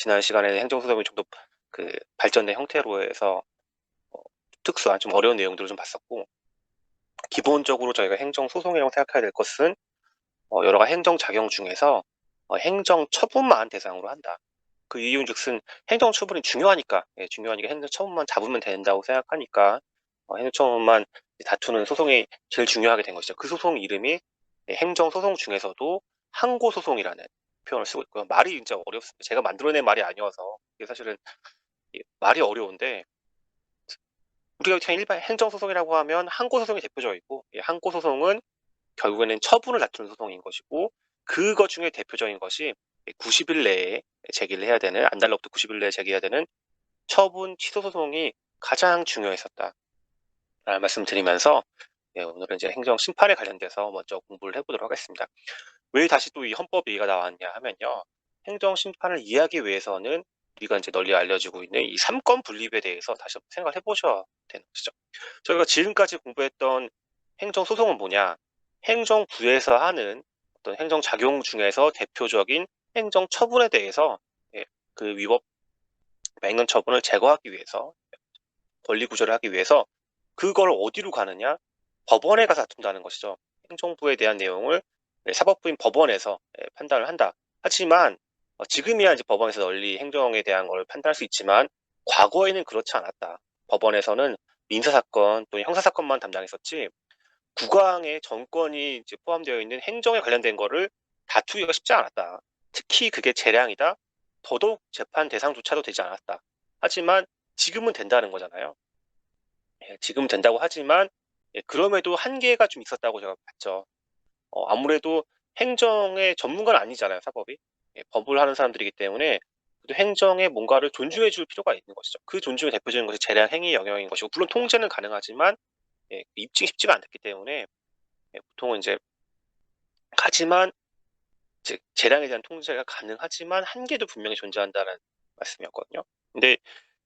지난 시간에는 행정소송이 좀 더 발전된 형태로 해서 특수한 좀 어려운 내용들을 좀 봤었고, 기본적으로 저희가 행정소송이라고 생각해야 될 것은 여러 가지 행정작용 중에서 행정처분만 대상으로 한다. 그 이유인즉슨 행정처분이 중요하니까, 중요하니까 행정처분만 잡으면 된다고 생각하니까 행정처분만 다투는 소송이 제일 중요하게 된 것이죠. 그 소송 이름이 행정소송 중에서도 항고소송이라는 표현을 쓰고 있고요. 말이 진짜 어렵습니다. 제가 만들어낸 말이 아니어서 이게 사실은 말이 어려운데, 우리가 그냥 일반 행정소송이라고 하면 항고소송이 대표적이고, 항고소송은 결국에는 처분을 다투는 소송인 것이고, 그것 중에 대표적인 것이 90일 내에 제기를 해야 되는, 안달로부터 90일 내에 제기해야 되는 처분 취소 소송이 가장 중요했었다 라는 말씀 드리면서, 오늘은 이제 행정 심판에 관련돼서 먼저 공부를 해보도록 하겠습니다. 왜 다시 또 이 헌법 얘기가 나왔냐 하면요, 행정 심판을 이해하기 위해서는 우리가 이제 널리 알려지고 있는 이 삼권 분립에 대해서 다시 한번 생각을 해보셔야 되는 것이죠. 저희가 지금까지 공부했던 행정 소송은 뭐냐? 행정부에서 하는 어떤 행정 작용 중에서 대표적인 행정 처분에 대해서, 그 위법 맹령 처분을 제거하기 위해서, 권리 구조를 하기 위해서 그걸 어디로 가느냐? 법원에 가서 다툰다는 것이죠. 행정부에 대한 내용을 사법부인 법원에서 판단을 한다. 하지만 지금이야 이제 법원에서 널리 행정에 대한 걸 판단할 수 있지만, 과거에는 그렇지 않았다. 법원에서는 민사사건 또는 형사사건만 담당했었지, 국왕의 정권이 이제 포함되어 있는 행정에 관련된 거를 다투기가 쉽지 않았다. 특히 그게 재량이다. 더더욱 재판 대상조차도 되지 않았다. 하지만 지금은 된다는 거잖아요. 지금 된다고 하지만, 그럼에도 한계가 좀 있었다고 제가 봤죠. 아무래도 행정의 전문가는 아니잖아요, 사법이. 법을 하는 사람들이기 때문에 행정에 뭔가를 존중해 줄 필요가 있는 것이죠. 그 존중의 대표적인 것이 재량 행위 영역인 것이고, 물론 통제는 가능하지만 입증이 쉽지가 않기 때문에 보통은 이제, 하지만 즉 재량에 대한 통제가 가능하지만 한계도 분명히 존재한다는 말씀이었거든요. 근데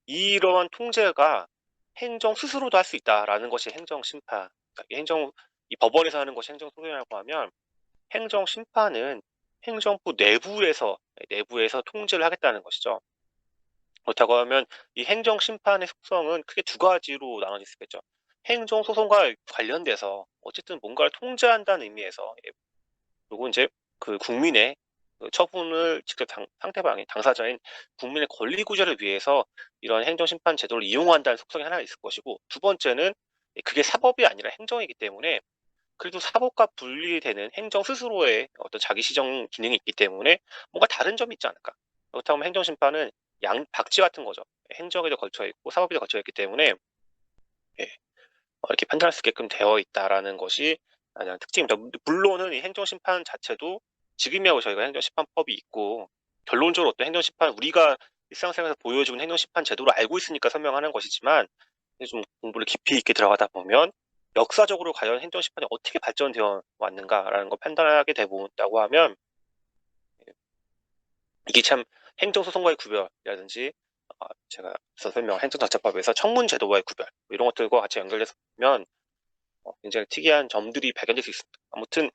이러한 통제가 행정 스스로도 할 수 있다라는 것이 행정 심판, 이 법원에서 하는 것이 행정 소송이라고 하면, 행정 심판은 행정부 내부에서 통제를 하겠다는 것이죠. 그렇다고 하면 이 행정 심판의 속성은 크게 두 가지로 나눠질 수 있겠죠. 행정 소송과 관련돼서 어쨌든 뭔가를 통제한다는 의미에서, 그리고 이제 그 국민의 그 처분을 직접 상대방의 당사자인 국민의 권리 구제를 위해서 이런 행정심판 제도를 이용한다는 속성이 하나 있을 것이고, 두 번째는 그게 사법이 아니라 행정이기 때문에 그래도 사법과 분리되는 행정 스스로의 어떤 자기 시정 기능이 있기 때문에 뭔가 다른 점이 있지 않을까. 그렇다면 행정심판은 박쥐 같은 거죠. 행정에도 걸쳐 있고 사법에도 걸쳐 있기 때문에 이렇게 판단할 수 있게끔 되어 있다라는 것이 가장 특징입니다. 물론은 이 행정심판 자체도 지금이야 저희가 행정심판법이 있고, 결론적으로 어떤 행정심판, 우리가 일상생활에서 보여주는 행정심판 제도를 알고 있으니까 설명하는 것이지만, 좀 공부를 깊이 있게 들어가다 보면 역사적으로 과연 행정심판이 어떻게 발전되어 왔는가라는 걸 판단하게 되고 하면, 이게 참 행정소송과의 구별이라든지, 제가 앞서 설명한 행정자치법에서 청문제도와의 구별, 이런 것들과 같이 연결해서 보면 굉장히 특이한 점들이 발견될 수 있습니다. 아무튼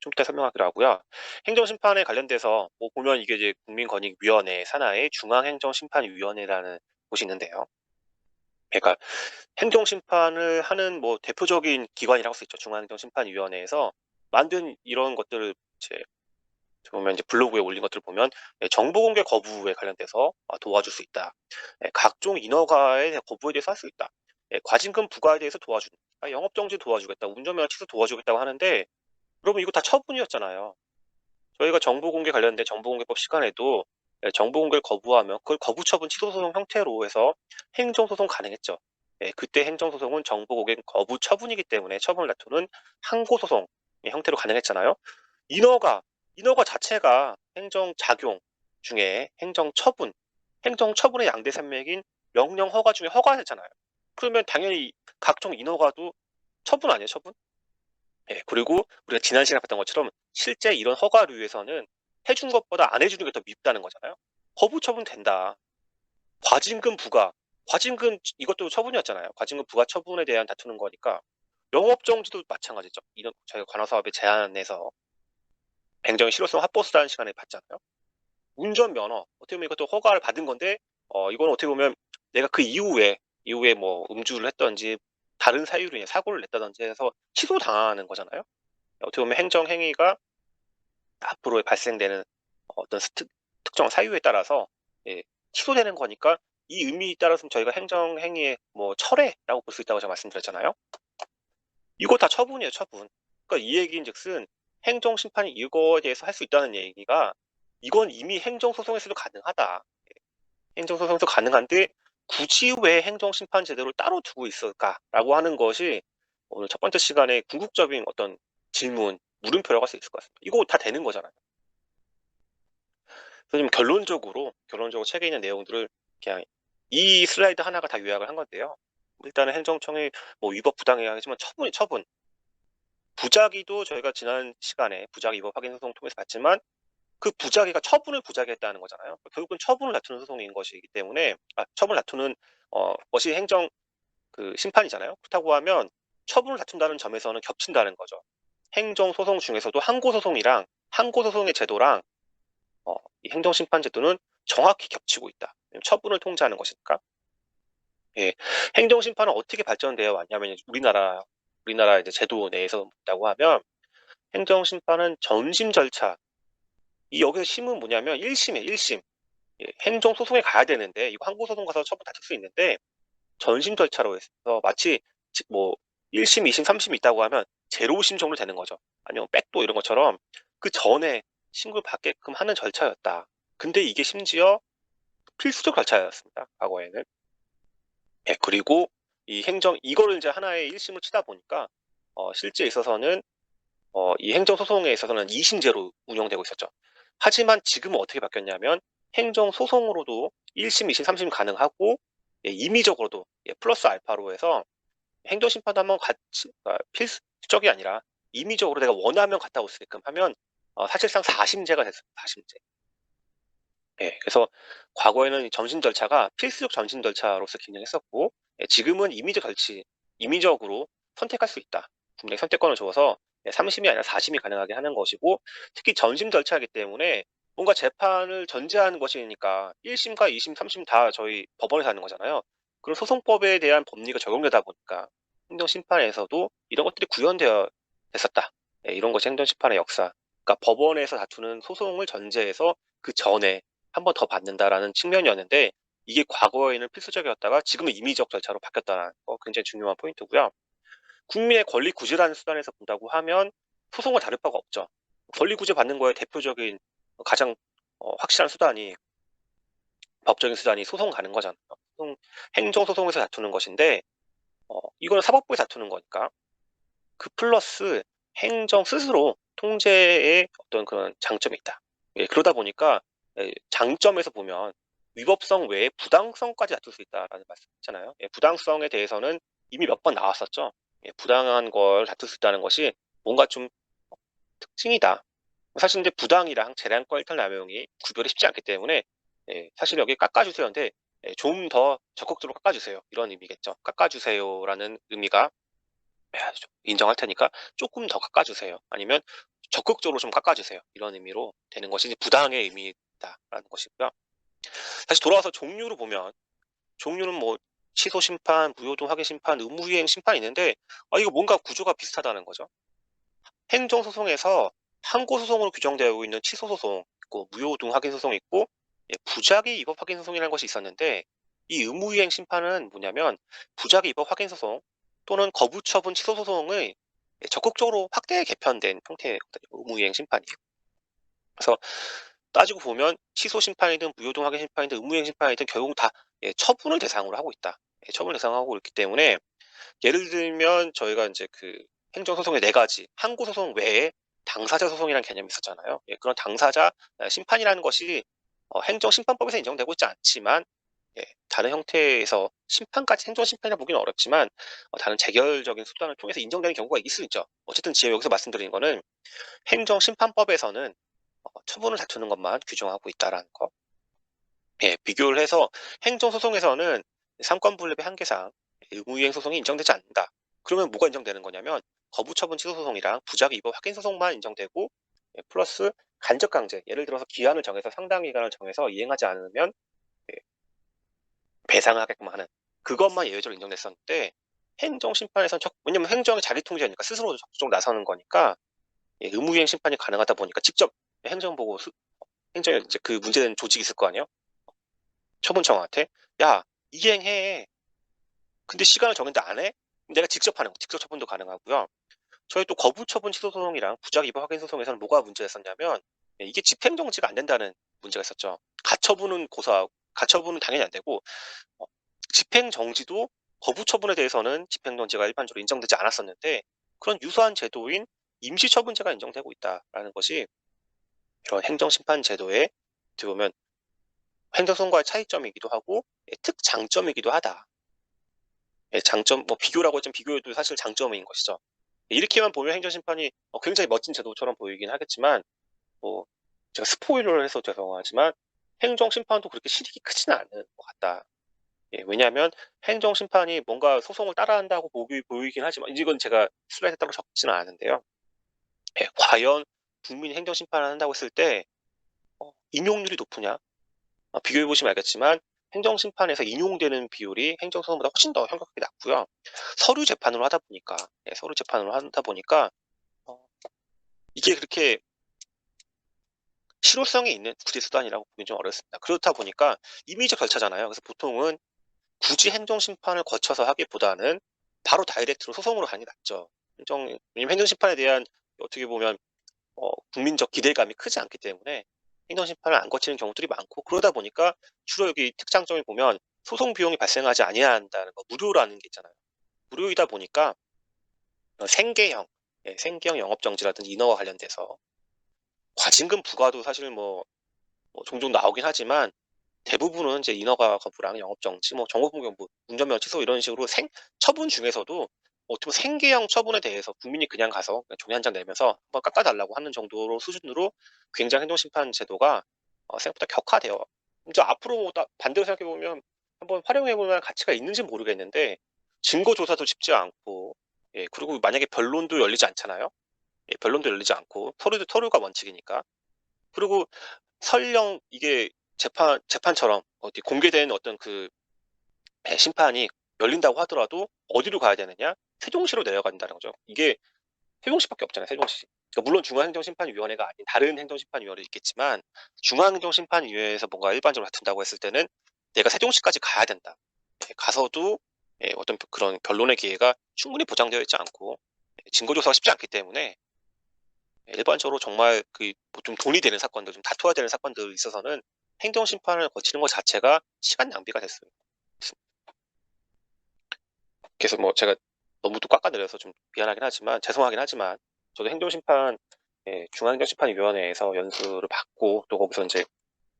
좀 이따 설명하기로 하고요. 행정심판에 관련돼서 보면 이게 이제 국민권익위원회 산하의 중앙행정심판위원회라는 곳이 있는데요. 그러니까 행정심판을 하는 대표적인 기관이라고 할 수 있죠. 중앙행정심판위원회에서 만든 이런 것들을 이제 보면 이제 블로그에 올린 것들을 보면, 정보공개 거부에 관련돼서 도와줄 수 있다. 각종 인허가의 거부에 대해서 할 수 있다. 과징금 부과에 대해서 도와준다. 영업정지 도와주겠다. 운전면허 취소 도와주겠다고 하는데, 여러분 이거 다 처분이었잖아요. 저희가 정보공개 관련된 정보공개법 시간에도 정보공개를 거부하면 그걸 거부처분 취소소송 형태로 해서 행정소송 가능했죠. 그때 행정소송은 정보공개 거부 처분이기 때문에 처분을 다투는 항고소송 형태로 가능했잖아요. 인허가, 인허가 자체가 행정작용 중에 행정처분의 양대 산맥인 명령 허가 중에 허가잖아요. 그러면 당연히 각종 인허가도 처분 아니에요, 처분? 그리고 우리가 지난 시간에 봤던 것처럼 실제 이런 허가류에서는 해준 것보다 안 해주는 게 더 밉다는 거잖아요. 거부 처분 된다. 과징금 부과, 과징금 이것도 처분이었잖아요. 과징금 부과 처분에 대한 다투는 거니까. 영업정지도 마찬가지죠. 이런 저희가 관할사업에 제한해서 행정의 실효성 확보수라는 시간에 봤잖아요. 운전면허 어떻게 보면 이것도 허가를 받은 건데 이거는 어떻게 보면 내가 그 이후에 뭐 음주를 했든지 다른 사유로 인해 사고를 냈다든지 해서 취소당하는 거잖아요. 어떻게 보면 행정행위가 앞으로 발생되는 어떤 특정 사유에 따라서 예, 취소되는 거니까 이 의미에 따라서는 저희가 행정행위의 뭐 철회라고 볼 수 있다고 제가 말씀드렸잖아요. 이거 다 처분이에요, 처분. 그러니까 이 얘기인즉슨 행정심판이 이거에 대해서 할 수 있다는 얘기가 이건 이미 행정소송에서도 가능하다. 행정소송에서 가능한데 굳이 왜 행정심판 제도를 따로 두고 있을까라고 하는 것이 오늘 첫 번째 시간에 궁극적인 어떤 질문, 물음표라고 할 수 있을 것 같습니다. 이거 다 되는 거잖아요. 그래서 결론적으로 책에 있는 내용들을 그냥 이 슬라이드 하나가 다 요약을 한 건데요. 일단은 행정청의 뭐 위법 부당해야지만 처분이 처분. 부작위도 저희가 지난 시간에 부작위 위법 확인 소송 통해서 봤지만 그 부작위가 처분을 부작위했다는 거잖아요. 결국은 처분을 다투는 소송인 것이기 때문에 처분을 다투는 것이 행정 그 심판이잖아요. 그렇다고 하면 처분을 다툰다는 점에서는 겹친다는 거죠. 행정 소송 중에서도 항고 소송의 제도랑 이 행정 심판 제도는 정확히 겹치고 있다. 처분을 통제하는 것이니까. 예, 행정 심판은 어떻게 발전되어 왔냐면 우리나라 이제 제도 내에서 있다고 하면 행정 심판은 전심 절차 이 여기서 심은 뭐냐면 1심에 1심 예, 행정 소송에 가야 되는데 이거 항고 소송 가서 처분 다툴 수 있는데 전심 절차로 해서 마치 뭐 1심, 2심, 3심 있다고 하면 제로심 정도 되는 거죠. 아니면 백도 이런 것처럼 그 전에 신고를 받게끔 하는 절차였다. 근데 이게 심지어 필수적 절차였습니다. 과거에는. 예, 그리고 이 이거를 이제 하나의 1심을 치다 보니까 실제 있어서는 이 행정소송에 있어서는 2심제로 운영되고 있었죠. 하지만 지금은 어떻게 바뀌었냐면 행정소송으로도 1심, 2심, 3심 가능하고 예, 임의적으로도 예, 플러스 알파로 해서 행정심판도 한번 같이 필수적이 아니라 임의적으로 내가 원하면 갔다 올 수 있게끔 하면 사실상 4심제가 됐습니다. 4심제. 예, 그래서 과거에는 전신 절차가 필수적 전신 절차로서 기능했었고 예, 지금은 임의적으로 선택할 수 있다. 국민의 선택권을 줘서 3심이 아니라 4심이 가능하게 하는 것이고 특히 전심 절차이기 때문에 뭔가 재판을 전제하는 것이니까 1심과 2심, 3심 다 저희 법원에서 하는 거잖아요. 그런 소송법에 대한 법리가 적용되다 보니까 행정심판에서도 이런 것들이 구현되어 됐었다. 예, 이런 것이 행정심판의 역사. 그러니까 법원에서 다투는 소송을 전제해서 그 전에 한 번 더 받는다라는 측면이었는데 이게 과거에는 필수적이었다가 지금은 임의적 절차로 바뀌었다는 거 굉장히 중요한 포인트고요. 국민의 권리 구제라는 수단에서 본다고 하면 소송과 다를 바가 없죠. 권리 구제 받는 거에 대표적인 가장 확실한 수단이 법적인 수단이 소송 가는 거잖아요. 행정소송에서 다투는 것인데 이거는 사법부에서 다투는 거니까 그 플러스 행정 스스로 통제의 어떤 그런 장점이 있다. 예, 그러다 보니까 예, 장점에서 보면 위법성 외에 부당성까지 다툴 수 있다라는 말씀 있잖아요. 예, 부당성에 대해서는 이미 몇 번 나왔었죠. 예, 부당한 걸 다툴 수 있다는 것이 뭔가 좀 특징이다. 사실 이제 부당이랑 재량권 일탈 남용이 구별이 쉽지 않기 때문에 예, 사실 여기 깎아주세요인데 예, 좀 더 적극적으로 깎아주세요. 이런 의미겠죠. 깎아주세요라는 의미가 인정할 테니까 조금 더 깎아주세요. 아니면 적극적으로 좀 깎아주세요. 이런 의미로 되는 것이 부당의 의미다라는 것이고요. 다시 돌아와서 종류로 보면 종류는 뭐 취소 심판, 무효동 확인 심판, 의무이행 심판이 있는데 이거 뭔가 구조가 비슷하다는 거죠. 행정소송에서 항고소송으로 규정되어 있는 취소소송 있고 무효동 확인 소송이 있고 예, 부작위 위법 확인 소송이라는 것이 있었는데 이 의무이행 심판은 뭐냐면 부작위 위법 확인 소송 또는 거부처분 취소 소송의 적극적으로 확대 개편된 형태거든요. 의무이행 심판이. 그래서 따지고 보면 취소 심판이든 무효동 확인 심판이든 의무이행 심판이든 결국 다 예, 처분을 대상으로 하고 있다. 예, 처분을 대상으로 하고 있기 때문에 예를 들면 저희가 이제 그 행정소송의 네 가지 항고소송 외에 당사자 소송이라는 개념이 있었잖아요. 예, 그런 당사자 심판이라는 것이 행정심판법에서 인정되고 있지 않지만 예, 다른 형태에서 심판까지 행정심판이라 보기는 어렵지만 다른 재결적인 수단을 통해서 인정되는 경우가 있을 수 있죠. 어쨌든 지금 여기서 말씀드리는 거는 행정심판법에서는 처분을 다투는 것만 규정하고 있다라는 거. 예, 비교를 해서 행정소송에서는 삼권분립의 한계상 의무이행 소송이 인정되지 않는다. 그러면 뭐가 인정되는 거냐면 거부처분 취소 소송이랑 부작위 위법 확인 소송만 인정되고 플러스 간접 강제. 예를 들어서 기한을 정해서 상당 기간을 정해서 이행하지 않으면 배상을 하게끔 하는 그것만 예외적으로 인정됐었는데 행정심판에서는 왜냐면 행정이 자기 통제니까 스스로 적극적으로 나서는 거니까 의무이행 심판이 가능하다 보니까 직접 행정보고 행정에 이제 그 문제된 조직이 있을 거 아니에요? 처분청한테 야 이행해. 근데 시간을 정했는데 안 해? 내가 직접 하는 거, 직접 처분도 가능하고요. 저희 또 거부처분 취소소송이랑 부작 위법 확인 소송에서는 뭐가 문제였었냐면 이게 집행정지가 안 된다는 문제가 있었죠. 가처분은 당연히 안 되고 집행정지도 거부처분에 대해서는 집행정지가 일반적으로 인정되지 않았었는데 그런 유사한 제도인 임시처분제가 인정되고 있다라는 것이 그런 행정심판 제도의 어떻게 보면 행정소송과의 차이점이기도 하고 특장점이기도 하다. 장점, 뭐 비교라고 했지만 비교해도 사실 장점인 것이죠. 이렇게만 보면 행정심판이 굉장히 멋진 제도처럼 보이긴 하겠지만 뭐 제가 스포일러를 해서 죄송하지만 행정심판도 그렇게 실익이 크지는 않은 것 같다. 왜냐하면 행정심판이 뭔가 소송을 따라한다고 보이긴 하지만 이건 제가 슬라이드에 따로 적지는 않은데요. 과연 국민이 행정심판을 한다고 했을 때 인용률이 높으냐? 비교해보시면 알겠지만 행정심판에서 인용되는 비율이 행정소송보다 훨씬 더 현격하게 낮고요. 서류 재판으로 하다 보니까 이게 그렇게 실효성이 있는 구제수단이라고 보기 좀 어렵습니다. 그렇다 보니까 임의적 절차잖아요. 그래서 보통은 굳이 행정심판을 거쳐서 하기보다는 바로 다이렉트로 소송으로 가는 게 낫죠. 왜냐면 행정심판에 대한 어떻게 보면 국민적 기대감이 크지 않기 때문에 행정심판을 안 거치는 경우들이 많고 그러다 보니까 주로 여기 특장점을 보면 소송 비용이 발생하지 아니한다는 거 무료라는 게 있잖아요. 무료이다 보니까 생계형 영업정지라든지 인허가 관련돼서 과징금 부과도 사실 뭐 종종 나오긴 하지만 대부분은 이제 인허가 거부랑 영업정지, 뭐 정보공개부, 운전면허 취소 이런 식으로 처분 중에서도 어떻게 보면 생계형 처분에 대해서 국민이 그냥 가서 그냥 종이 한 장 내면서 한번 깎아달라고 하는 정도로 수준으로 굉장히 행정심판 제도가 생각보다 격화돼요. 이제 앞으로 반대로 생각해보면 한번 활용해볼 가치가 있는지는 모르겠는데 증거 조사도 쉽지 않고 그리고 만약에 변론도 열리지 않잖아요. 변론도 열리지 않고 서류가 원칙이니까. 그리고 설령 이게 재판처럼 어디 공개된 어떤 그 심판이 열린다고 하더라도 어디로 가야 되느냐? 세종시로 내려가야 된다는 거죠. 이게 세종시밖에 없잖아요. 세종시. 그러니까 물론 중앙행정심판위원회가 아닌 다른 행정심판위원회 있겠지만 중앙행정심판위원회에서 뭔가 일반적으로 다툰다고 했을 때는 내가 세종시까지 가야 된다. 가서도 어떤 그런 변론의 기회가 충분히 보장되어 있지 않고 증거조사가 쉽지 않기 때문에 일반적으로 정말 좀 돈이 되는 사건들, 좀 다투어야 되는 사건들 있어서는 행정심판을 거치는 것 자체가 시간 낭비가 됐어요. 그래서 뭐 제가 너무 또 깎아내려서 좀 미안하긴 하지만 죄송하긴 하지만 저도 행정심판 중앙행정심판위원회에서 연수를 받고 또 거기서 이제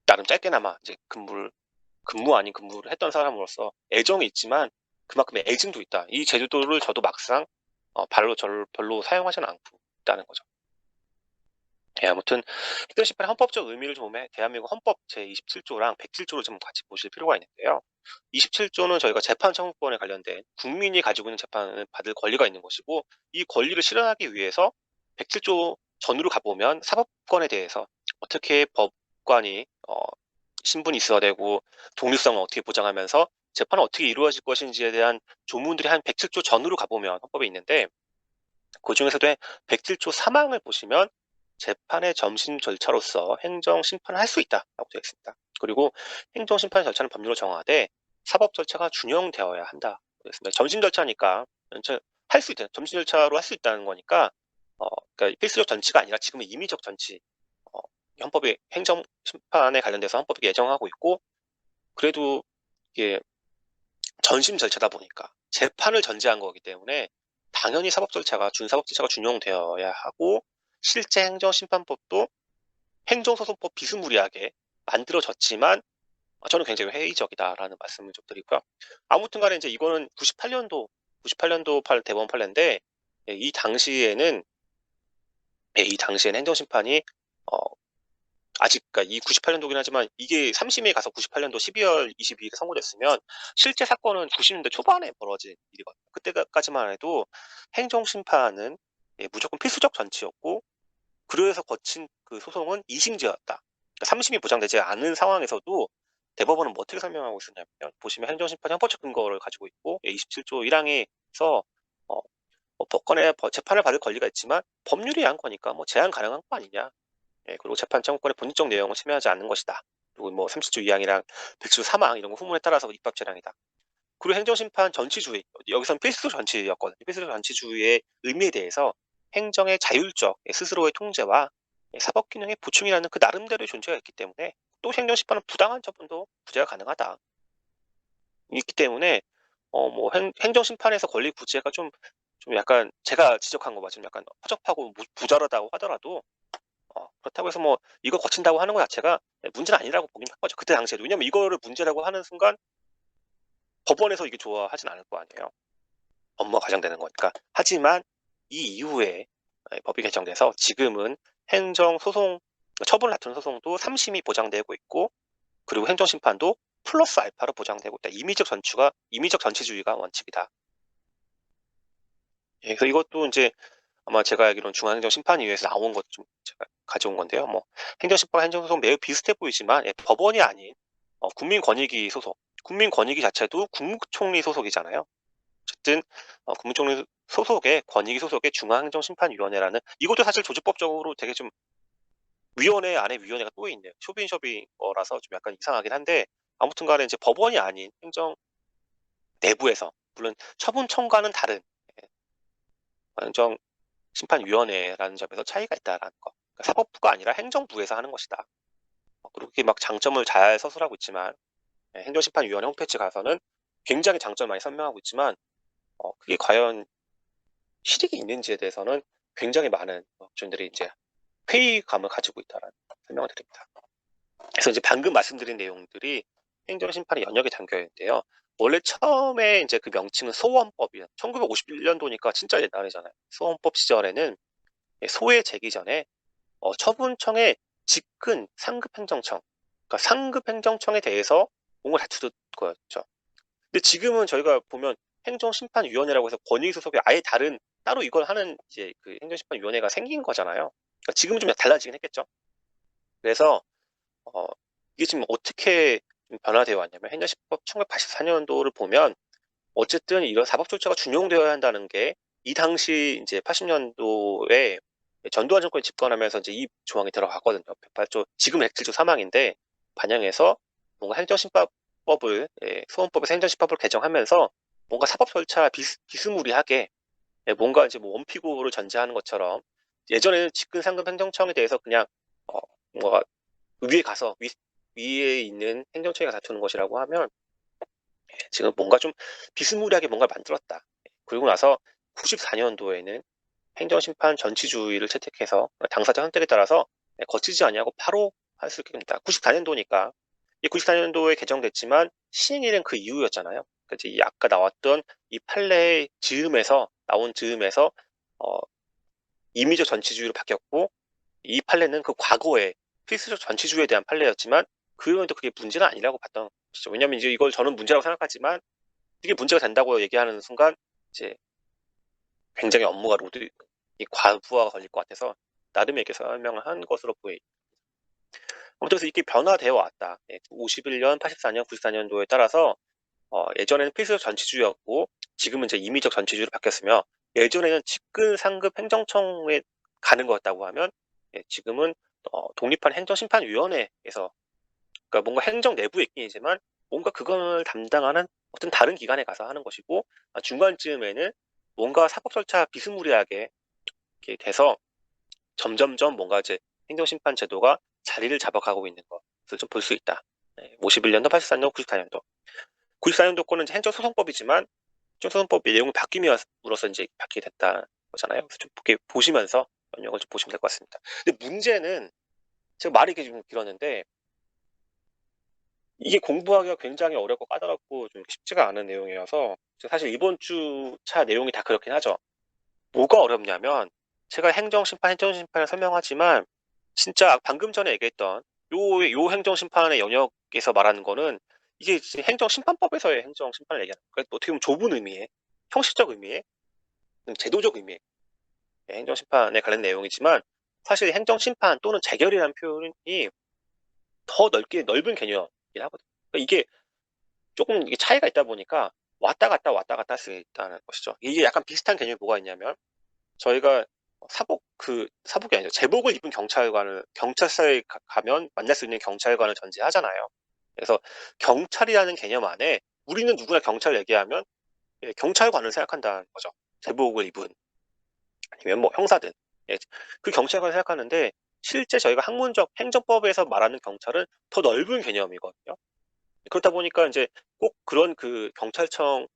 나름 짧게나마 이제 근무 아닌 근무를 했던 사람으로서 애정이 있지만 그만큼의 애증도 있다. 이 제주도를 저도 막상 별로 사용하지는 않고 있다는 거죠. 아무튼 행정심판의 헌법적 의미를 좀 보면 대한민국 헌법 제27조랑 107조를 좀 같이 보실 필요가 있는데요. 27조는 저희가 재판 청구권에 관련된 국민이 가지고 있는 재판을 받을 권리가 있는 것이고 이 권리를 실현하기 위해서 107조 전으로 가보면 사법권에 대해서 어떻게 법관이 신분이 있어야 되고 독립성을 어떻게 보장하면서 재판은 어떻게 이루어질 것인지에 대한 조문들이 한 107조 전으로 가보면 헌법에 있는데 그 중에서도 107조 3항을 보시면 재판의 점심 절차로서 행정 심판을 할 수 있다라고 되어 있습니다. 그리고 행정 심판 절차는 법률로 정하되 사법 절차가 준용되어야 한다. 그랬습니다. 점심 절차니까 할 수 있다. 점심 절차로 할 수 있다는 거니까 그러니까 필수적 전치가 아니라 지금의 임의적 전치. 헌법이 행정 심판에 관련돼서 헌법이 예정하고 있고 그래도 이게 전심 절차다 보니까 재판을 전제한 거기 때문에 당연히 준사법 절차가 준용되어야 하고 실제 행정심판법도 행정소송법 비스무리하게 만들어졌지만 저는 굉장히 회의적이다라는 말씀을 좀 드리고요. 아무튼 간에 이제 이거는 98년도 대법원 판례인데 이 당시에는 행정심판이 아직 그러니까 이 98년도긴 하지만 이게 3심에 가서 98년도 12월 22일에 선고됐으면 실제 사건은 90년대 초반에 벌어진 일이거든요. 그때까지만 해도 행정심판은 무조건 필수적 전치였고 그래서 거친 그 소송은 2심제였다. 그러니까 3심이 보장되지 않은 상황에서도 대법원은 뭐 어떻게 설명하고 있었냐면, 보시면 행정심판이 헌법적 근거를 가지고 있고 27조 1항에서 법관에 재판을 받을 권리가 있지만 법률이 한 거니까 뭐 제한 가능한 거 아니냐. 그리고 재판 청구권의 본질적 내용을 침해하지 않는 것이다. 그리고 뭐 30조 2항이랑 100조 3항 이런 거 후문에 따라서 입법 재량이다. 그리고 행정심판 전치주의, 여기선 필수 전치였거든요. 필수 전치주의의 의미에 대해서 행정의 자율적 스스로의 통제와 사법 기능의 보충이라는 그 나름대로의 존재가 있기 때문에 또 행정심판은 부당한 처분도 구제가 가능하다. 있기 때문에 뭐 행정심판에서 권리 구제가 좀 약간 제가 지적한 거 맞으면 약간 허접하고 부자르다고 하더라도 그렇다고 해서 뭐 이거 거친다고 하는 것 자체가 문제는 아니라고 보긴 한 거죠. 그때 당시에도. 왜냐면 이거를 문제라고 하는 순간 법원에서 이게 좋아하진 않을 거 아니에요. 업무가 과장되는 거니까. 하지만 이 이후에 법이 개정돼서 지금은 행정소송, 처분을 다투는 소송도 3심이 보장되고 있고, 그리고 행정심판도 플러스 알파로 보장되고 있다. 임의적 전치주의가 원칙이다. 그래서 이것도 이제 아마 제가 알기로는 중앙행정심판위에서 나온 것 좀 제가 가져온 건데요. 뭐 행정심판, 행정소송 매우 비슷해 보이지만 법원이 아닌 국민권익위 소속, 국민권익위 자체도 국무총리 소속이잖아요. 어쨌든 국무총리 소속의 권익위 소속의 중앙행정심판위원회라는, 이것도 사실 조직법적으로 되게 좀 위원회 안에 위원회가 또 있네요. 쇼빙 거라서 좀 약간 이상하긴 한데, 아무튼간에 이제 법원이 아닌 행정 내부에서, 물론 처분 청구와는 다른 행정심판위원회라는 점에서 차이가 있다라는 거. 그러니까 사법부가 아니라 행정부에서 하는 것이다. 그렇게 막 장점을 잘 서술하고 있지만, 행정심판위원회 홈페이지 가서는 굉장히 장점을 많이 설명하고 있지만, 그게 과연 실익이 있는지에 대해서는 굉장히 많은 업종들이 이제 회의감을 가지고 있다는 설명을 드립니다. 그래서 이제 방금 말씀드린 내용들이 행정심판의 영역에 담겨 있는데요. 원래 처음에 이제 그 명칭은 소원법이에요. 1951년도니까 진짜 옛날이잖아요. 소원법 시절에는 소에 제기 전에 처분청의 직근 상급행정청, 그러니까 상급행정청에 대해서 뭔가 다투던 거였죠. 근데 지금은 저희가 보면 행정심판위원회라고 해서 권익위 소속의 아예 다른 따로 이걸 하는 이제 그 행정심판위원회가 생긴 거잖아요. 그러니까 지금은 좀 달라지긴 했겠죠. 그래서 이게 지금 어떻게 변화되어 왔냐면, 행정심법 1984년도를 보면 어쨌든 이런 사법 절차가 준용되어야 한다는 게 이 당시 이제 80년도에 전두환 정권이 집권하면서 이제 이 조항이 들어갔거든요. 108조, 지금 107조 3항인데 반영해서 뭔가 행정심판법을, 소원법에서 행정심판법을 개정하면서 뭔가 사법 절차 비스무리하게, 뭔가 이제 뭐 원피고를 전제하는 것처럼, 예전에는 직근 상급 행정청에 대해서 그냥 뭔가 위에 가서 위에 있는 행정청이 다투는 것이라고 하면, 지금 뭔가 좀 비스무리하게 뭔가를 만들었다. 그리고 나서 94년도에는 행정심판 전치주의를 채택해서 당사자 선택에 따라서 거치지 아니하고 바로 할 수 있게 됩니다. 94년도니까, 이 94년도에 개정됐지만 시행일은 그 이후였잖아요. 그러니까 이 아까 나왔던 이 판례의 나온 즈음에서 임의적 전치주의로 바뀌었고, 이 판례는 그 과거에 필수적 전치주의에 대한 판례였지만 그런데 그게 문제는 아니라고 봤던 것이죠. 왜냐면 이제 이걸 저는 문제라고 생각하지만, 이게 문제가 된다고 얘기하는 순간 이제 굉장히 업무가 과부하가 걸릴 것 같아서 나름의 이렇게 설명을 한 것으로 보여요. 아무튼 그래서 이게 변화되어 왔다. 51년, 84년, 94년도에 따라서 예전에는 필수적 전치주의였고 지금은 이제 임의적 전치주의로 바뀌었으며, 예전에는 직근 상급 행정청에 가는 거였다고 하면 지금은 독립한 행정심판위원회에서, 그러니까 뭔가 행정 내부에 있긴 이지만 뭔가 그걸 담당하는 어떤 다른 기관에 가서 하는 것이고, 중간쯤에는 뭔가 사법 절차 비스무리하게 이렇게 돼서 점점점 뭔가 이제 행정심판 제도가 자리를 잡아가고 있는 것을 좀 볼 수 있다. 51년도, 84년도, 94년도. 94년도 거는 이제 행정소송법이지만 행정소송법의 내용이 바뀜으로써 이제 바뀌게 됐다 거잖아요. 그래서 좀 이렇게 보시면서 영역을 좀 보시면 될 것 같습니다. 근데 문제는, 제가 말이 이렇게 좀 길었는데 이게 공부하기가 굉장히 어렵고 까다롭고 좀 쉽지가 않은 내용이어서, 사실 이번 주차 내용이 다 그렇긴 하죠. 뭐가 어렵냐면, 제가 행정심판을 설명하지만 진짜 방금 전에 얘기했던 요 행정심판의 영역에서 말하는 거는 이게 행정심판법에서의 행정심판을 얘기하는 거예요. 그러니까 어떻게 보면 좁은 의미의, 형식적 의미의, 제도적 의미의 행정심판에 관련 내용이지만 사실 행정심판 또는 재결이라는 표현이 더 넓은 개념이긴 하거든요. 그러니까 이게 조금 이게 차이가 있다 보니까 왔다 갔다 할 수 있다는 것이죠. 이게 약간 비슷한 개념이 뭐가 있냐면 저희가 사복이 아니죠. 제복을 입은 경찰서에 가면 만날 수 있는 경찰관을 전제하잖아요. 그래서 경찰이라는 개념 안에 우리는 누구나 경찰 얘기하면 경찰관을 생각한다는 거죠. 제복을 입은 아니면 뭐 형사든 그 경찰관을 생각하는데 실제 저희가 학문적 행정법에서 말하는 경찰은 더 넓은 개념이거든요. 그렇다 보니까 이제 꼭 그런 그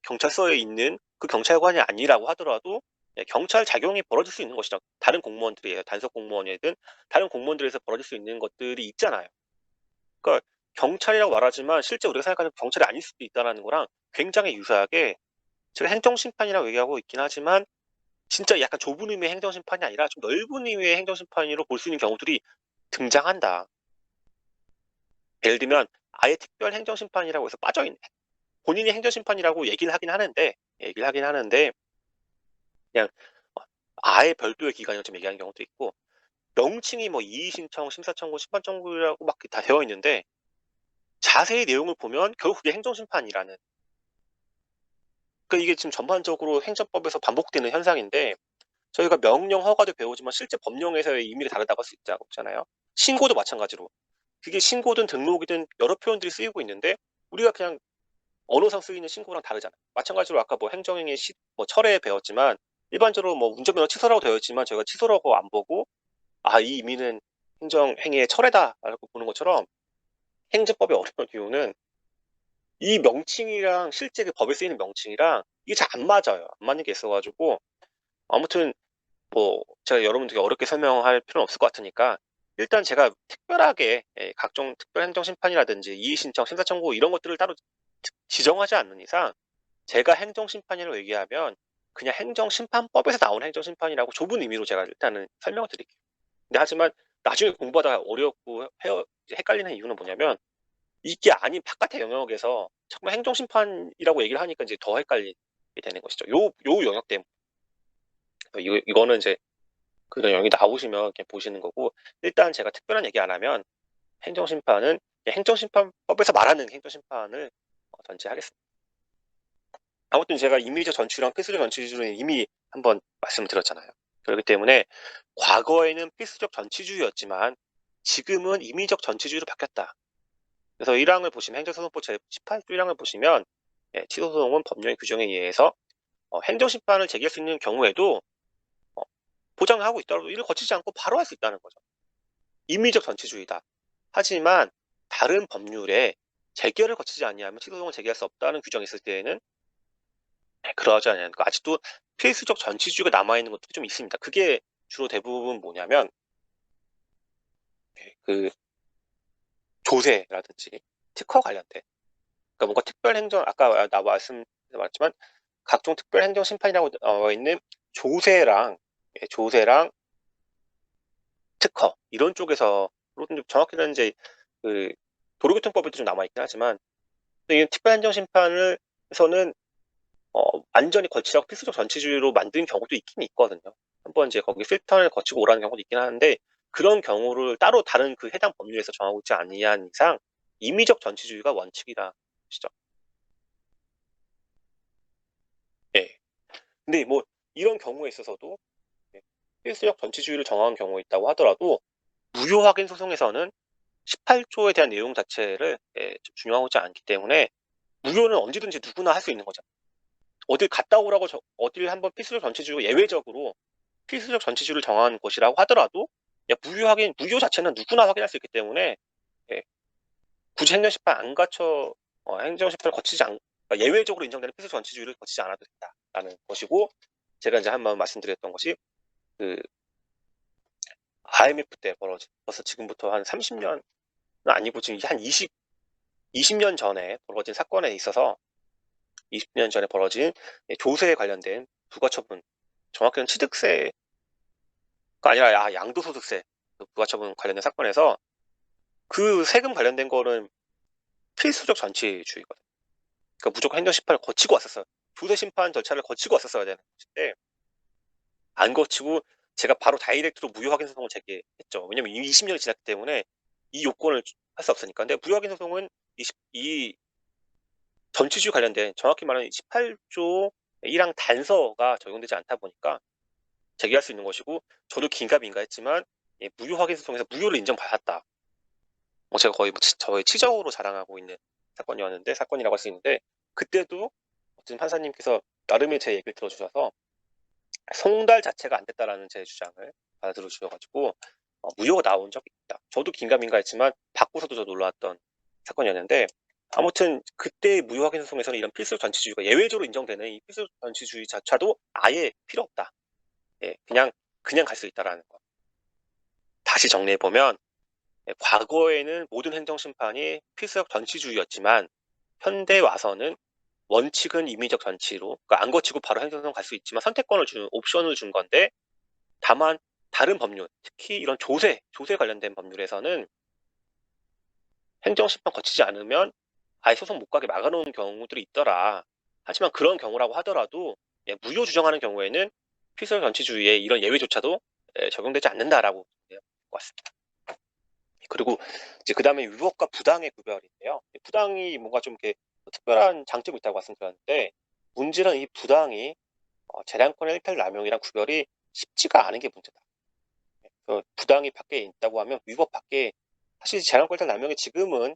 경찰서에 있는 그 경찰관이 아니라고 하더라도 경찰 작용이 벌어질 수 있는 것이죠. 다른 공무원들이에요. 단속 공무원이든 다른 공무원들에서 벌어질 수 있는 것들이 있잖아요. 그러니까 경찰이라고 말하지만 실제 우리가 생각하는 경찰이 아닐 수도 있다는 거랑 굉장히 유사하게 제가 행정심판이라고 얘기하고 있긴 하지만 진짜 약간 좁은 의미의 행정심판이 아니라 좀 넓은 의미의 행정심판으로 볼 수 있는 경우들이 등장한다. 예를 들면 아예 특별 행정심판이라고 해서 빠져있는 본인이 행정심판이라고 얘기를 하긴 하는데 그냥 아예 별도의 기관을 좀 얘기하는 경우도 있고 명칭이 뭐 이의신청, 심사청구, 심판청구라고 막 다 되어 있는데 자세히 내용을 보면 결국 그게 행정심판이라는 그러니까 이게 지금 전반적으로 행정법에서 반복되는 현상인데 저희가 명령, 허가도 배우지만 실제 법령에서의 의미가 다르다고 할 수 있잖아요. 신고도 마찬가지로 그게 신고든 등록이든 여러 표현들이 쓰이고 있는데 우리가 그냥 언어상 쓰이는 신고랑 다르잖아요. 마찬가지로 아까 뭐 행정행위 뭐 철회에 배웠지만 일반적으로 뭐 운전면허 취소라고 되어 있지만 저희가 취소라고 안 보고 이 의미는 행정행위의 철회다라고 보는 것처럼 행정법의 어려운 이유는 이 명칭이랑 실제 그 법에 쓰이는 명칭이랑 이게 잘 안 맞아요. 안 맞는 게 있어가지고 아무튼 뭐 제가 여러분들께 어렵게 설명할 필요는 없을 것 같으니까 일단 제가 특별하게 각종 특별행정심판이라든지 이의신청, 심사청구 이런 것들을 따로 지정하지 않는 이상 제가 행정심판이라고 얘기하면 그냥 행정심판법에서 나온 행정심판이라고 좁은 의미로 제가 일단은 설명을 드릴게요. 근데 하지만 나중에 공부하다가 어렵고 헷갈리는 이유는 뭐냐면 이게 아닌 바깥의 영역에서 자꾸 행정심판이라고 얘기를 하니까 이제 더 헷갈리게 되는 것이죠. 요 영역 때문에. 이거는 이제 그 영역이 나오시면 이렇게 보시는 거고 일단 제가 특별한 얘기 안 하면 행정심판은 행정심판법에서 말하는 행정심판을 전제하겠습니다. 아무튼 제가 임의적 전치주랑 필수적 전치주는 이미 한번 말씀을 드렸잖아요. 그렇기 때문에 과거에는 필수적 전치주였지만 지금은 임의적 전치주로 바뀌었다. 그래서 1항을 보시면 행정소송법 제18조 1항을 보시면 취소소송은 법령의 규정에 의해서 행정심판을 제기할 수 있는 경우에도 보장을 하고 있더라도 이를 거치지 않고 바로 할 수 있다는 거죠. 임의적 전치주의다. 하지만 다른 법률에 재결을 거치지 아니하면 취소소송을 제기할 수 없다는 규정이 있을 때에는 그러하지 않으니까 아직도 필수적 전치주의가 남아있는 것들이 좀 있습니다. 그게 주로 대부분 뭐냐면 그 조세라든지 특허 관련된 그러니까 뭔가 특별행정 아까 나 말했지만 각종 특별행정심판이라고 나와 있는 조세랑 특허 이런 쪽에서 정확히는 이제 그 도로교통법에도 좀 남아있긴 하지만 이 특별행정심판에서는 완전히 거치라고 필수적 전치주의로 만든 경우도 있긴 있거든요. 한번 이제 거기 필터를 거치고 오라는 경우도 있긴 하는데 그런 경우를 따로 다른 그 해당 법률에서 정하고 있지 아니한 이상 임의적 전치주의가 원칙이다. 시죠. 예. 근데 뭐 이런 경우에 있어서도 필수적 전치주의를 정한 경우가 있다고 하더라도 무효 확인 소송에서는 18조에 대한 내용 자체를 중요하지 않기 때문에 무효는 언제든지 누구나 할 수 있는 거죠. 어딜 갔다 오라고 어딜 한번 필수적 전치주의가 예외적으로 필수적 전치주의를 정한 것이라고 하더라도 무효 자체는 누구나 확인할 수 있기 때문에 예, 굳이 행정심판 안 갖춰 행정심판을 거치지 않 그러니까 예외적으로 인정되는 필수적 전치주의를 거치지 않아도 된다라는 것이고 제가 이제 한번 말씀드렸던 것이 그 IMF 때 벌써 지금부터 한 30년은 아니고 지금 한 20년 전에 벌어진 사건에 있어서 20년 전에 벌어진 조세에 관련된 부가처분 정확히는 취득세가 아니라 양도소득세 부가처분 관련된 사건에서 그 세금 관련된 거는 필수적 전치주의거든요. 그러니까 무조건 행정심판을 거치고 왔었어요. 조세심판 절차를 거치고 왔었어야 되는 것인데 안 거치고 제가 바로 다이렉트로 무효 확인 소송을 제기했죠. 왜냐면 이미 20년이 지났기 때문에 이 요건을 할 수 없으니까. 근데 무효 확인 소송은 이 전치주 관련된 정확히 말하면 18조 1항 단서가 적용되지 않다 보니까 제기할 수 있는 것이고, 저도 긴가민가했지만 무효 확인 소송에서 무효를 인정받았다. 제가 거의 저의 치적으로 자랑하고 있는 사건이라고 할 수 있는데, 그때도 어떤 판사님께서 나름의 제 얘기를 들어주셔서 송달 자체가 안 됐다라는 제 주장을 받아들여 주셔가지고 무효가 나온 적이 있다. 저도 긴가민가했지만 받고서도 저 놀라웠던 사건이었는데, 아무튼 그때 무효 확인 소송에서는 이런 필수 전치주의가 예외적으로 인정되는 이 필수 전치주의 자체도 아예 필요 없다. 그냥 갈 수 있다라는 거. 다시 정리해 보면, 과거에는 모든 행정심판이 필수적 전치주의였지만 현대 와서는 원칙은 임의적 전치로, 그러니까 안 거치고 바로 행정소송 갈 수 있지만 선택권을 주는 옵션을 준 건데, 다만 다른 법률, 특히 이런 조세 관련된 법률에서는 행정심판 거치지 않으면 아예 소송 못 가게 막아놓은 경우들이 있더라. 하지만 그런 경우라고 하더라도 무효 주정하는 경우에는 필수적 전치주의의 이런 예외조차도 적용되지 않는다라고 볼 것 같습니다. 그리고 이제 그 다음에 위법과 부당의 구별인데요. 부당이 뭔가 좀 이렇게 특별한 장점이 있다고 말씀드렸는데, 문제는 이 부당이 재량권의 일탈 남용이랑 구별이 쉽지가 않은 게 문제다. 부당이 밖에 있다고 하면 위법 밖에, 사실 재량권 일탈 남용이 지금은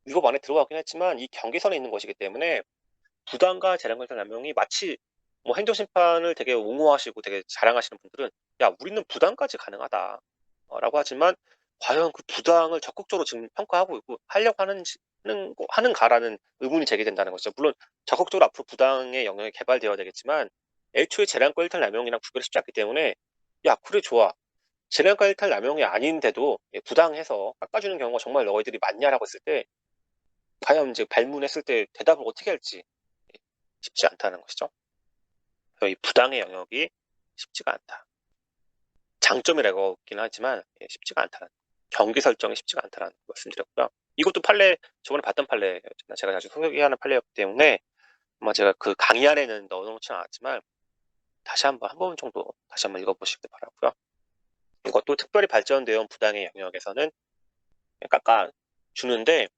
위법 안에 들어가긴 했지만 이 경계선에 있는 것이기 때문에, 부당과 재량권 일탈 남용이 마치 뭐 행정심판을 되게 옹호하시고 되게 자랑하시는 분들은 야, 우리는 부당까지 가능하다 라고 하지만, 과연 그 부당을 적극적으로 지금 평가하고 있고 하려고 하는가라는 의문이 제기된다는 것이죠. 물론 적극적으로 앞으로 부당의 영역이 개발되어야 되겠지만, 애초에 재량권 일탈 남용이랑 구별이 쉽지 않기 때문에, 야, 그래, 좋아, 재량권 일탈 남용이 아닌데도 부당해서 깎아주는 경우가 정말 너희들이 많냐라고 했을 때, 과연 이제 발문했을 때 대답을 어떻게 할지 쉽지 않다는 것이죠. 이 부당의 영역이 쉽지가 않다. 장점이라고 있긴 하지만 쉽지가 않다는, 경계 설정이 쉽지가 않다는 말씀드렸고요. 이것도 판례, 저번에 봤던 판례였잖아요. 제가 자주 소개하는 판례였기 때문에 아마 제가 그 강의 안에는 넣어놓지는 않았지만 다시 한 번 정도 다시 한번 읽어보시길 바라고요. 이것도 특별히 발전되어 온 부당의 영역에서는 깎아주는데,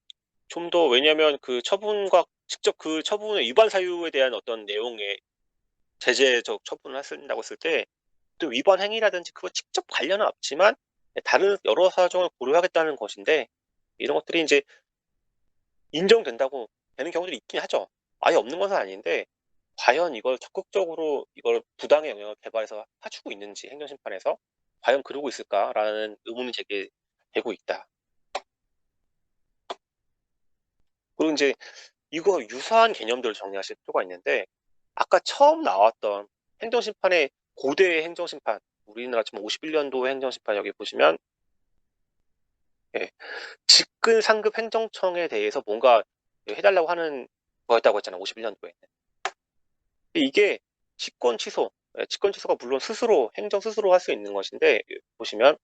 좀 더, 왜냐하면 그 처분과 직접 그 처분의 위반 사유에 대한 어떤 내용의 제재적 처분을 하신다고 했을 때, 또 위반 행위라든지 그거 직접 관련은 없지만 다른 여러 사정을 고려하겠다는 것인데, 이런 것들이 이제 인정된다고 되는 경우들이 있긴 하죠. 아예 없는 것은 아닌데, 과연 이걸 적극적으로 이걸 부당의 영역을 개발해서 해주고 있는지 행정심판에서 과연 그러고 있을까라는 의문이 제기되고 있다. 그리고 이제 이거 유사한 개념들을 정리하실 필요가 있는데, 아까 처음 나왔던 행정심판의 고대 행정심판, 우리나라 지금 51년도 행정심판 여기 보시면 직근 상급 행정청에 대해서 뭔가 해달라고 하는 거였다고 했잖아, 51년도에. 이게 직권 취소가 물론 행정 스스로 할 수 있는 것인데, 보시면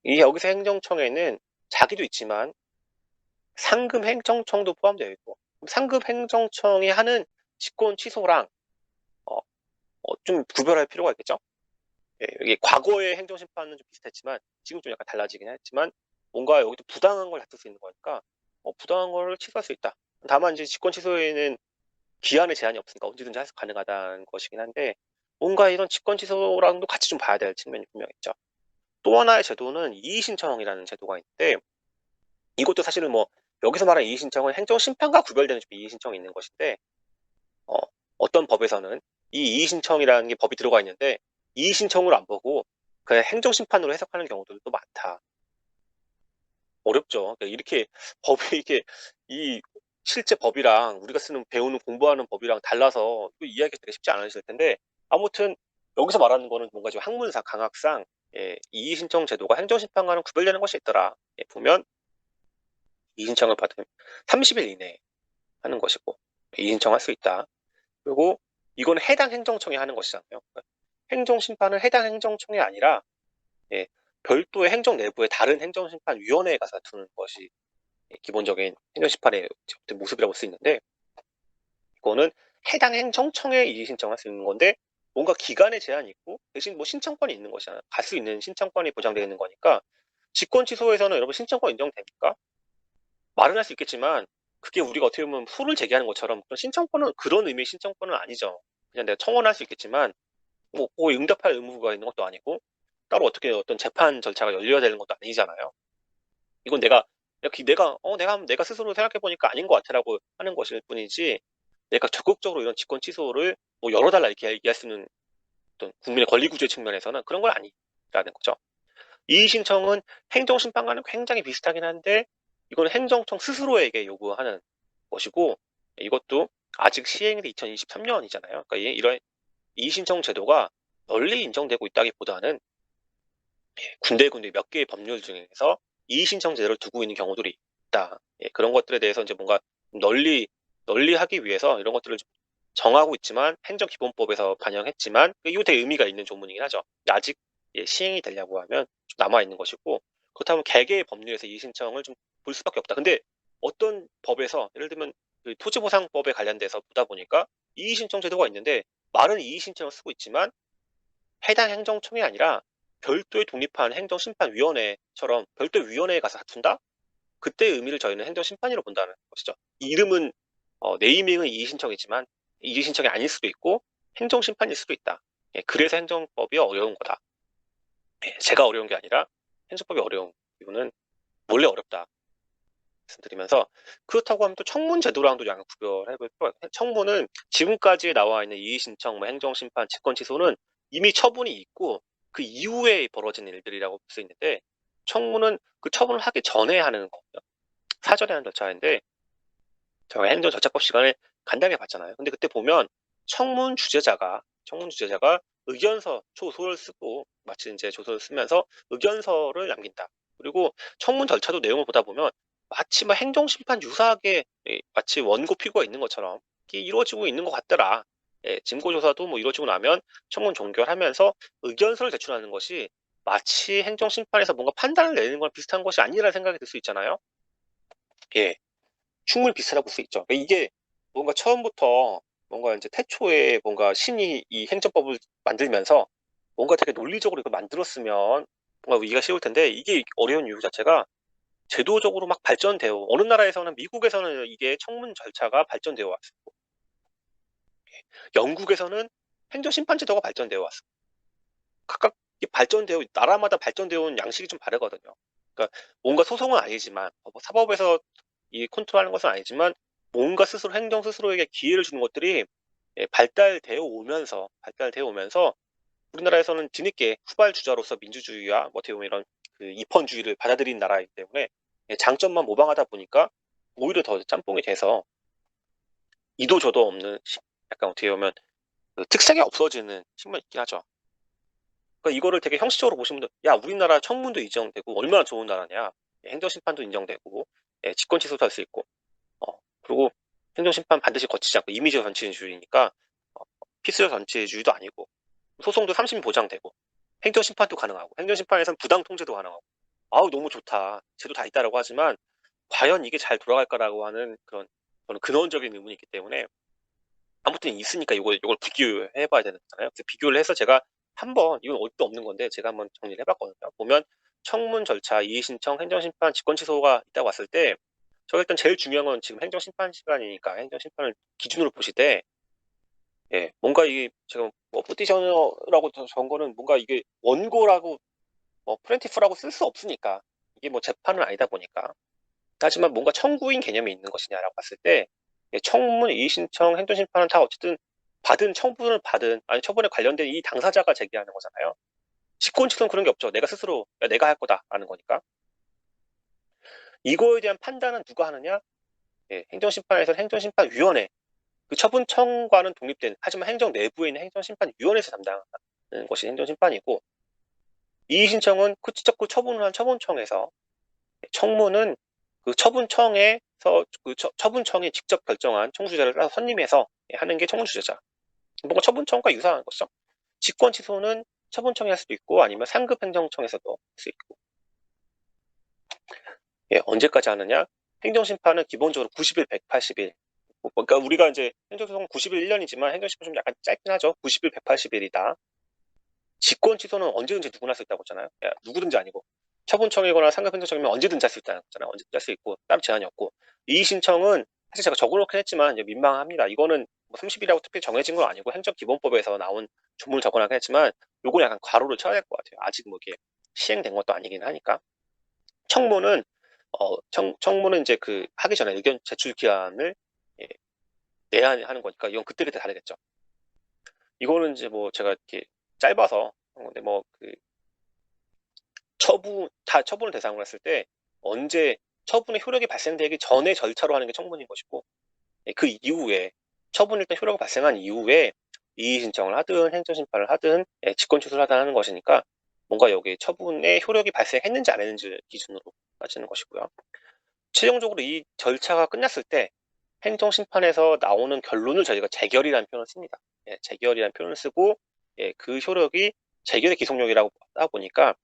이 여기서 행정청에는 자기도 있지만 상급 행정청도 포함되어 있고, 상급 행정청이 하는 직권 취소랑 좀 구별할 필요가 있겠죠. 이게 과거의 행정심판은 좀 비슷했지만 지금 좀 약간 달라지긴 했지만, 뭔가 여기도 부당한 걸 다툴 수 있는 거니까 부당한 걸 취소할 수 있다. 다만 이제 직권 취소에는 기한의 제한이 없으니까 언제든지 가능하다는 것이긴 한데, 뭔가 이런 직권 취소랑도 같이 좀 봐야 될 측면이 분명 있죠. 또 하나의 제도는 이의신청이라는 제도가 있는데, 이것도 사실은 뭐 여기서 말하는 이의신청은 행정심판과 구별되는 좀 이의신청이 있는 것인데, 어떤 법에서는 이 이의신청이라는 게 법이 들어가 있는데 이의신청으로 안 보고 그냥 행정심판으로 해석하는 경우들도 많다. 어렵죠. 그러니까 이렇게 법이 이게 이 실제 법이랑 우리가 쓰는 배우는 공부하는 법이랑 달라서 이해하기 되게 쉽지 않으실 텐데, 아무튼 여기서 말하는 거는 뭔가 좀 학문상 강학상 이의신청 제도가 행정심판과는 구별되는 것이 있더라. 보면 이의신청을 받으면 30일 이내에 하는 것이고 이의신청할 수 있다. 그리고 이건 해당 행정청이 하는 것이잖아요. 그러니까 행정심판은 해당 행정청이 아니라 별도의 행정 내부의 다른 행정심판위원회에 가서 다투는 것이 기본적인 행정심판의 모습이라고 볼 수 있는데, 이거는 해당 행정청에 이의 신청할 수 있는 건데 뭔가 기간에 제한이 있고 대신 뭐 신청권이 있는 것이잖아요. 갈 수 있는 신청권이 보장되어 있는 거니까 직권 취소에서는 여러분 신청권 인정됩니까? 말은 할 수 있겠지만 그게 우리가 어떻게 보면 소를 제기하는 것처럼 그런 신청권은 그런 의미의 신청권은 아니죠. 그냥 내가 청원할 수 있겠지만 뭐 응답할 의무가 있는 것도 아니고 따로 어떻게 어떤 재판 절차가 열려야 되는 것도 아니잖아요. 이건 내가 스스로 생각해 보니까 아닌 것 같아라고 하는 것일 뿐이지 내가 적극적으로 이런 직권 취소를 뭐 열어달라 이렇게 얘기할 수 있는 어떤 국민의 권리 구조 측면에서는 그런 건 아니라는 거죠. 이의 신청은 행정심판과는 굉장히 비슷하긴 한데 이건 행정청 스스로에게 요구하는 것이고 이것도 아직 시행이 2023년이잖아요. 그러니까 이런 이의 신청 제도가 널리 인정되고 있다기보다는 군데군데 몇 개의 법률 중에서 이의 신청 제도를 두고 있는 경우들이 있다. 그런 것들에 대해서 이제 뭔가 널리 하기 위해서 이런 것들을 좀 정하고 있지만 행정기본법에서 반영했지만 이거 되게 의미가 있는 조문이긴 하죠. 아직 시행이 되려고 하면 좀 남아 있는 것이고 그렇다면 개개의 법률에서 이의 신청을 좀 볼 수밖에 없다. 근데 어떤 법에서 예를 들면 그 토지보상법에 관련돼서 보다 보니까 이의 신청 제도가 있는데 말은 이의 신청을 쓰고 있지만 해당 행정청이 아니라 별도의 독립한 행정심판위원회처럼 별도의 위원회에 가서 다툰다? 그때의 의미를 저희는 행정심판위로 본다는 것이죠. 이름은 네이밍은 이의신청이지만 이의신청이 아닐 수도 있고 행정심판일 수도 있다. 그래서 행정법이 어려운 거다. 제가 어려운 게 아니라 행정법이 어려운 이유는 원래 어렵다 말씀드리면서 그렇다고 하면 또 청문제도랑도 약간 구별해 볼 필요가 있어요. 청문은 지금까지 나와 있는 이의신청, 뭐 행정심판, 직권취소는 이미 처분이 있고 그 이후에 벌어진 일들이라고 볼 수 있는데 청문은 그 처분을 하기 전에 하는 거예요. 사전에 하는 절차인데 저희가 행정절차법 시간에 간단하게 봤잖아요. 근데 그때 보면 청문 주재자가 의견서 조서를 쓰고 마치 이제 조서를 쓰면서 의견서를 남긴다. 그리고 청문 절차도 내용을 보다 보면 마치 뭐 행정심판 유사하게 마치 원고 피고가 있는 것처럼 이게 이루어지고 있는 것 같더라. 증거조사도 뭐 이루어지고 나면 청문 종결하면서 의견서를 제출하는 것이 마치 행정심판에서 뭔가 판단을 내리는 거랑 비슷한 것이 아니라는 생각이 들 수 있잖아요. 예, 충분히 비슷하다고 볼 수 있죠. 그러니까 이게 뭔가 처음부터 뭔가 이제 태초에 뭔가 신이 이 행정법을 만들면서 뭔가 되게 논리적으로 이걸 만들었으면 뭔가 이해가 쉬울 텐데 이게 어려운 이유 자체가 제도적으로 막 발전되어 어느 나라에서는 미국에서는 이게 청문 절차가 발전되어 왔고 영국에서는 행정심판 제도가 발전되어 왔어. 각각 나라마다 발전되어 온 양식이 좀 다르거든요. 그러니까 뭔가 소송은 아니지만 사법에서 이 컨트롤하는 것은 아니지만 뭔가 스스로 행정 스스로에게 기회를 주는 것들이 발달되어 오면서 우리나라에서는 뒤늦게 후발주자로서 민주주의와 뭐 어떻게 보면 이런 그 입헌주의를 받아들인 나라이기 때문에 장점만 모방하다 보니까 오히려 더 짬뽕이 돼서 이도 저도 없는 약간 어떻게 보면 그 특색이 없어지는 측면이 있긴 하죠. 그러니까 이거를 되게 형식적으로 보시면 야 우리나라 청문도 인정되고 얼마나 좋은 나라냐 행정심판도 인정되고 직권치소도 할 수 있고 그리고 행정심판 반드시 거치지 않고 임의적 전치주의니까 필수적 전치주의도 아니고 소송도 3심 보장되고 행정심판도 가능하고 행정심판에서는 부당 통제도 가능하고 아우 너무 좋다 제도 다 있다라고 하지만 과연 이게 잘 돌아갈까라고 하는 그런 저는 근원적인 의문이 있기 때문에 아무튼 있으니까 이걸 비교해 봐야 되는 거잖아요. 그래서 비교를 해서 제가 한번 이건 어디도 없는 건데 제가 한번 정리를 해봤거든요. 보면 청문 절차, 이의신청, 행정심판, 직권취소가 있다고 봤을 때 저가 일단 제일 중요한 건 지금 행정심판 시간이니까 행정심판을 기준으로 보시되 뭔가 이게 제가 뭐 포티셔너라고 적은 거는 뭔가 이게 원고라고 뭐 프렌티프라고 쓸 수 없으니까 이게 뭐 재판은 아니다 보니까 하지만 뭔가 청구인 개념이 있는 것이냐라고 봤을 때 청문, 이의신청, 행정심판은 다 어쨌든 처분을 받은 아니 처분에 관련된 이 당사자가 제기하는 거잖아요. 직권치소는 그런 게 없죠. 내가 스스로 내가 할 거다라는 거니까. 이거에 대한 판단은 누가 하느냐? 행정심판에서 행정심판위원회 그 처분청과는 독립된 하지만 행정 내부에 있는 행정심판위원회에서 담당하는 것이 행정심판이고 이의신청은 그 처분을 한 처분청에서 청문은 그 처분청이 직접 결정한 청구주자를 따서 선임해서 하는 게 청구주자자. 뭔가 처분청과 유사한 것이죠. 직권 취소는 처분청이 할 수도 있고 아니면 상급 행정청에서도 할 수 있고. 언제까지 하느냐? 행정심판은 기본적으로 90일, 180일 그러니까 우리가 이제 행정소송 90일 1년이지만 행정심판 좀 약간 짧긴 하죠. 90일, 180일이다. 직권 취소는 언제든지 누구나 할 수 있다고 했잖아요. 야, 누구든지 아니고 처분청이거나 상급행정청이면 언제든지 할 수 있다는 거잖아요. 언제든지 할 수 있고 따로 제한이 없고 이의 신청은 사실 제가 적어놓긴 했지만 이제 민망합니다. 이거는 뭐 30일이라고 특별히 정해진 건 아니고 행정기본법에서 나온 조문을 적어놓긴 했지만 요건 약간 괄호를 쳐야 될 것 같아요. 아직 뭐 이게 시행된 것도 아니긴 하니까. 청문은 청문은 이제 그 하기 전에 의견 제출 기한을 예, 내야 하는 거니까 이건 그때그때 다르겠죠. 이거는 이제 뭐 제가 이렇게 짧아서 한 건데 뭐 그 처분을 대상으로 했을 때 언제 처분의 효력이 발생되기 전에 절차로 하는 게 청문인 것이고 그 이후에 처분이 일단 효력이 발생한 이후에 이의 신청을 하든 행정심판을 하든 직권 취소를 하든 하는 것이니까 뭔가 여기 처분의 효력이 발생했는지 안 했는지 기준으로 따지는 것이고요. 최종적으로 이 절차가 끝났을 때 행정심판에서 나오는 결론을 저희가 재결이라는 표현을 씁니다. 재결이라는 표현을 쓰고 그 효력이 재결의 기속력이라고 하다 보니까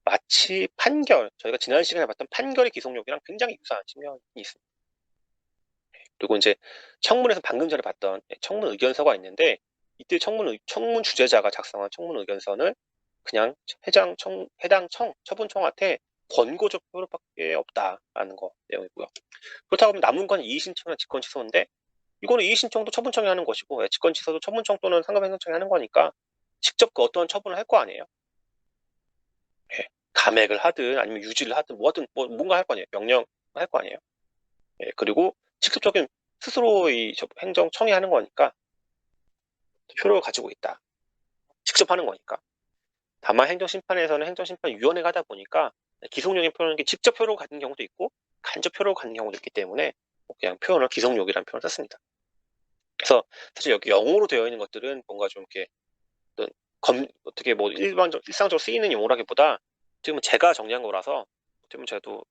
마치 판결, 저희가 지난 시간에 봤던 판결의 기속력이랑 굉장히 유사한 측면이 있습니다. 그리고 이제 청문에서 방금 전에 봤던 청문 의견서가 있는데 이때 청문 주재자가 작성한 청문 의견서는 그냥 해당 처분청한테 권고적 효력밖에 없다라는 거 내용이고요. 그렇다고 하면 남은 건 이의신청이나 직권취소인데 이거는 이의신청도 처분청이 하는 것이고 직권취소도 처분청 또는 상급행정청이 하는 거니까 직접 그 어떠한 처분을 할 거 아니에요. 감액을 하든 아니면 유지를 하든 뭐든 뭐 뭔가 할 거 아니에요. 명령 할 거 아니에요. 그리고 직접적인 스스로 이 행정청이 하는 거니까 효력을 가지고 있다. 직접 하는 거니까. 다만 행정심판에서는 행정심판위원회가 하다 보니까 기속력의 표현은 직접 효력을 갖는 경우도 있고 간접 효력을 갖는 경우도 있기 때문에 그냥 표현을 기속력이라는 표현을 썼습니다. 그래서 사실 여기 영어로 되어 있는 것들은 뭔가 좀 이렇게 어떻게 뭐 일상적으로 쓰이는 용어라기보다 지금 제가 정리한 거라서 어떻게 저도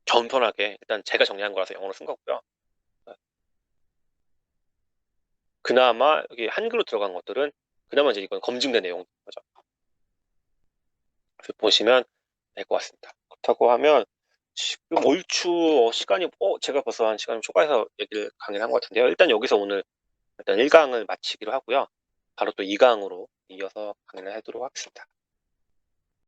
겸손하게 일단 제가 정리한 거라서 영어로 쓴 거고요. 그나마 여기 한글로 들어간 것들은 그나마 이제 이건 검증된 내용인 거죠. 그래서 보시면 될 것 같습니다. 그렇다고 하면 지금 얼추 시간이 제가 벌써 한 시간 초과해서 강의를 한 것 같은데요. 일단 여기서 오늘 일단 1강을 마치기로 하고요. 바로 또 2강으로 이어서 강의를 하도록 하겠습니다.